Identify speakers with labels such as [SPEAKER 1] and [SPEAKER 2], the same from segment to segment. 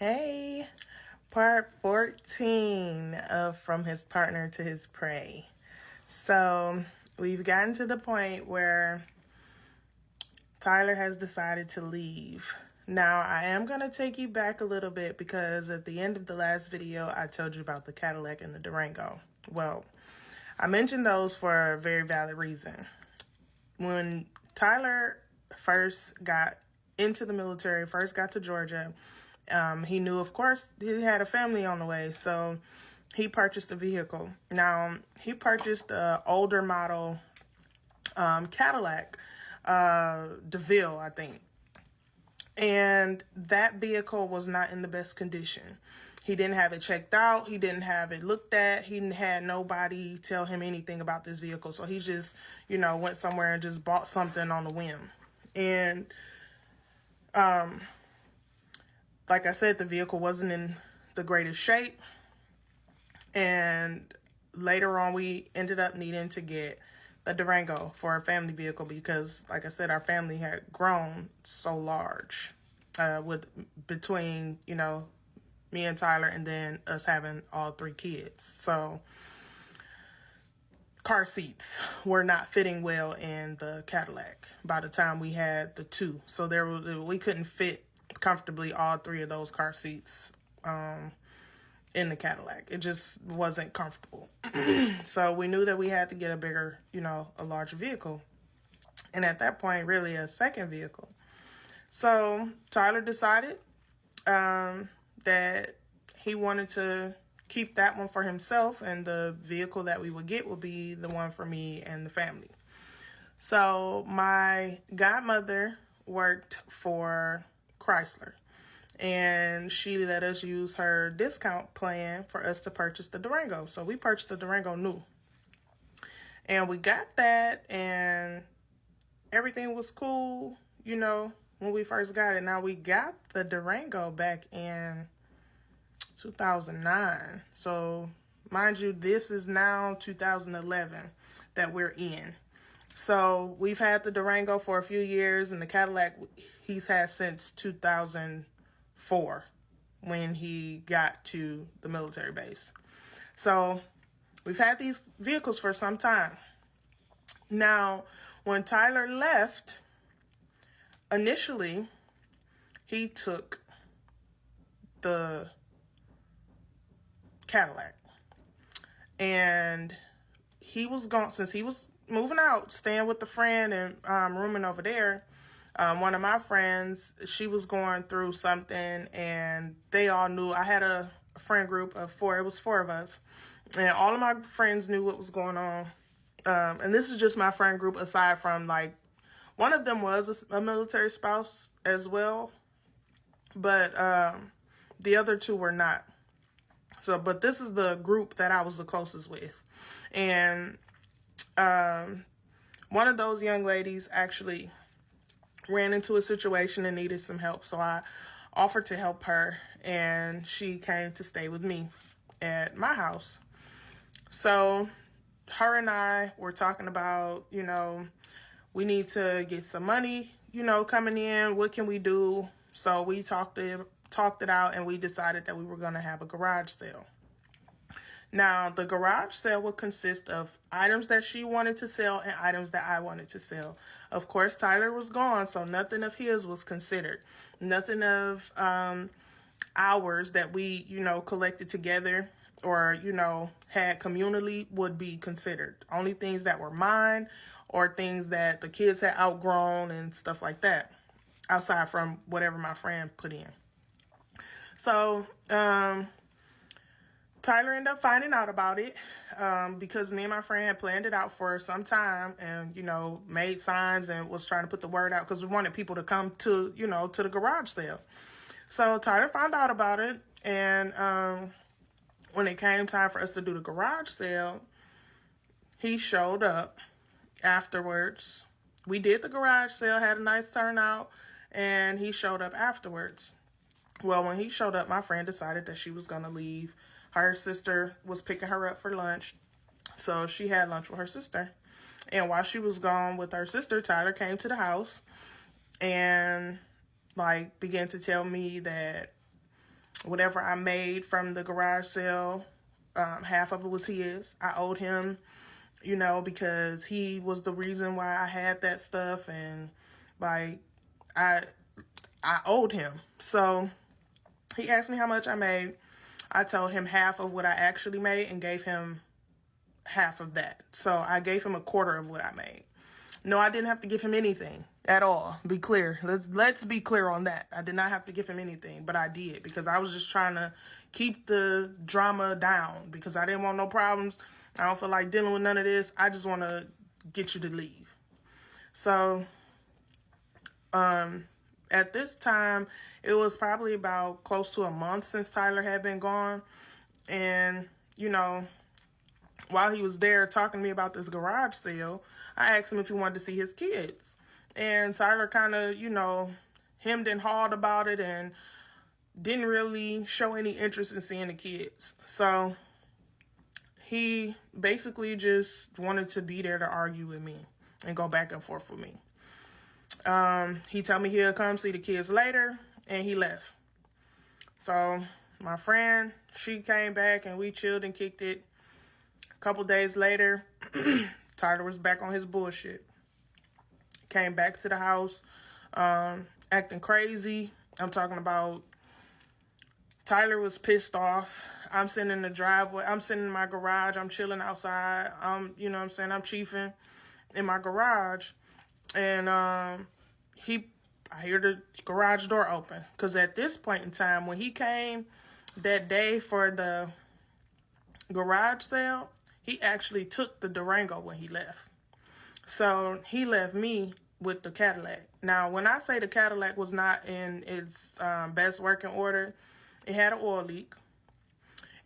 [SPEAKER 1] Hey, part 14 of From His Partner to His Prey. So we've gotten to the point where Tyler has decided to leave. Now, I am going to take you back a little bit because at the end of the last video, I told you about the Cadillac and the Durango. Well, I mentioned those for a very valid reason. When Tyler first got into the military, first got to Georgia, he knew, of course, he had a family on the way, so he purchased a vehicle. Now, he purchased an older model Cadillac, DeVille, I think. And that vehicle was not in the best condition. He didn't have it checked out. He didn't have it looked at. He had nobody tell him anything about this vehicle. So he just, went somewhere and just bought something on a whim. And, like I said, the vehicle wasn't in the greatest shape. And later on, we ended up needing to get a Durango for our family vehicle because, like I said, our family had grown so large between, me and Tyler and then us having all 3 kids. So car seats were not fitting well in the Cadillac by the time we had the 2. So we couldn't fit comfortably all 3 of those car seats in the Cadillac. It just wasn't comfortable. So we knew that we had to get a bigger, a larger vehicle. And at that point, really a second vehicle. So Tyler decided that he wanted to keep that one for himself, and the vehicle that we would get would be the one for me and the family. So my godmother worked for Chrysler, and she let us use her discount plan for us to purchase the Durango. So we purchased the Durango new. And we got that, and everything was cool, when we first got it. Now, we got the Durango back in 2009. So, mind you, this is now 2011 that we're in. So, we've had the Durango for a few years, and the Cadillac he's had since 2004 when he got to the military base. So, we've had these vehicles for some time. Now, when Tyler left, initially, he took the Cadillac. And he was gone, since he was moving out, staying with a friend and rooming over there. One of my friends, she was going through something, and they all knew. I had a friend group of 4. It was 4 of us. And all of my friends knew what was going on. And this is just my friend group, aside from, one of them was a military spouse as well. But the other 2 were not. So, but this is the group that I was the closest with. And one of those young ladies actually ran into a situation and needed some help. So I offered to help her, and she came to stay with me at my house. So her and I were talking about, we need to get some money, coming in. What can we do? So we talked it out, and we decided that we were going to have a garage sale. Now, the garage sale would consist of items that she wanted to sell and items that I wanted to sell. Of course, Tyler was gone, so nothing of his was considered. Nothing of ours that we, collected together or, had communally would be considered. Only things that were mine or things that the kids had outgrown and stuff like that, outside from whatever my friend put in. So, Tyler ended up finding out about it because me and my friend had planned it out for some time and, made signs and was trying to put the word out because we wanted people to come to, to the garage sale. So Tyler found out about it, and when it came time for us to do the garage sale, he showed up afterwards. We did the garage sale, had a nice turnout, and he showed up afterwards. Well, when he showed up, my friend decided that she was going to leave. Her sister was picking her up for lunch, so she had lunch with her sister. And while she was gone with her sister, Tyler came to the house and began to tell me that whatever I made from the garage sale, half of it was his. I owed him, you know, because he was the reason why I had that stuff, and like I owed him. So he asked me how much I made. I told him half of what I actually made and gave him half of that. So I gave him a quarter of what I made. No, I didn't have to give him anything at all. Be clear. Let's be clear on that. I did not have to give him anything, but I did because I was just trying to keep the drama down because I didn't want no problems. I don't feel like dealing with none of this. I just want to get you to leave. So, at this time, it was probably about close to a month since Tyler had been gone. And, you know, while he was there talking to me about this garage sale, I asked him if he wanted to see his kids. And Tyler kind of, you know, hemmed and hawed about it and didn't really show any interest in seeing the kids. So he basically just wanted to be there to argue with me and go back and forth with me. He told me he'll come see the kids later, and he left. So my friend, she came back and we chilled and kicked it. A couple days later, Tyler was back on his bullshit. Came back to the house, acting crazy. I'm talking about Tyler was pissed off. I'm sitting in the driveway. I'm sitting in my garage. I'm chilling outside. You know what I'm saying? I'm chiefing in my garage. And I hear the garage door open. Because at this point in time, when he came that day for the garage sale, he actually took the Durango when he left. So he left me with the Cadillac. Now, when I say the Cadillac was not in its best working order, it had an oil leak.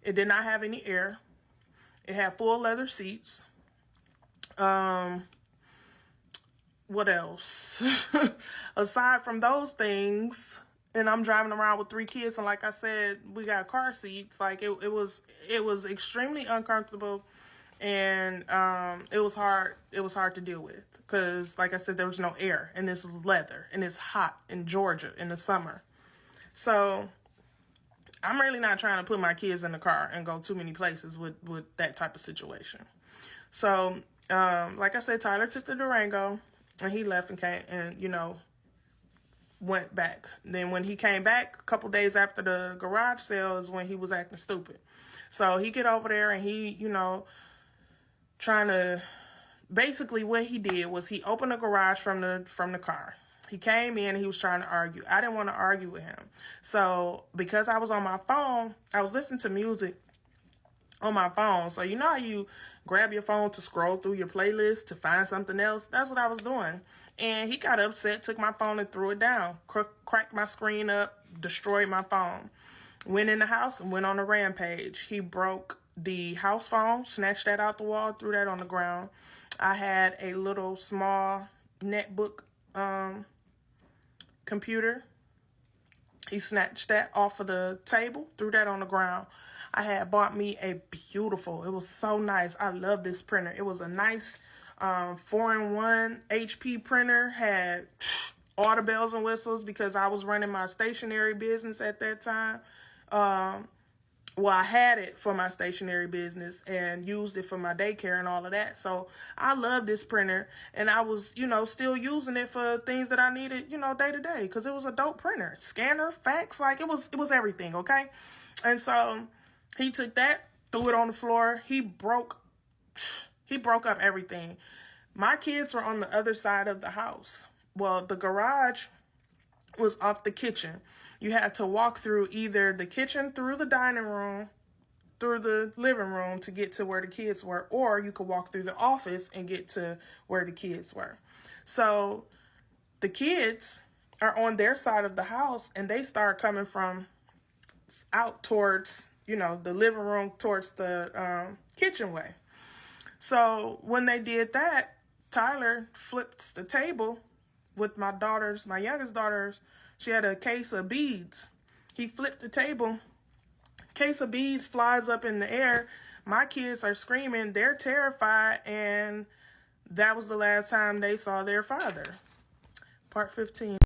[SPEAKER 1] It did not have any air. It had full leather seats. What else? Aside from those things, and I'm driving around with 3 kids, and like I said, we got car seats. Like it was extremely uncomfortable, and it was hard to deal with because, like I said, there was no air, and this is leather, and it's hot in Georgia in the summer. So I'm really not trying to put my kids in the car and go too many places with that type of situation. So, like I said, Tyler took the Durango and he left and came and, you know, went back. Then when he came back, a couple days after the garage sale is when he was acting stupid. So he get over there and he, you know, trying to, basically what he did was he opened the garage from the car. He came in and he was trying to argue. I didn't want to argue with him. So because I was on my phone, I was listening to music on my phone. So you know how you grab your phone to scroll through your playlist to find something else? That's what I was doing. And he got upset, took my phone and threw it down, cracked my screen up, destroyed my phone. Went in the house and went on a rampage. He broke the house phone, snatched that out the wall, threw that on the ground. I had a little small netbook computer. He snatched that off of the table, threw that on the ground. I had bought me a beautiful, it was so nice. I love this printer. It was a nice 4-in-1 HP printer, had all the bells and whistles because I was running my stationery business at that time. Well, I had it for my stationery business and used it for my daycare and all of that. So I love this printer, and I was, you know, still using it for things that I needed, you know, day to day, because it was a dope printer. Scanner, fax, like it was everything, okay? And so he took that, threw it on the floor. He broke up everything. My kids were on the other side of the house. Well, the garage was off the kitchen. You had to walk through either the kitchen, through the dining room, through the living room to get to where the kids were, or you could walk through the office and get to where the kids were. So the kids are on their side of the house, and they start coming from out towards, you know, the living room towards the kitchen way. So when they did that, Tyler flipped the table with my youngest daughter's, she had a case of beads. He flipped the table. Case of beads flies up in the air. My kids are screaming. They're terrified. And that was the last time they saw their father. Part 15.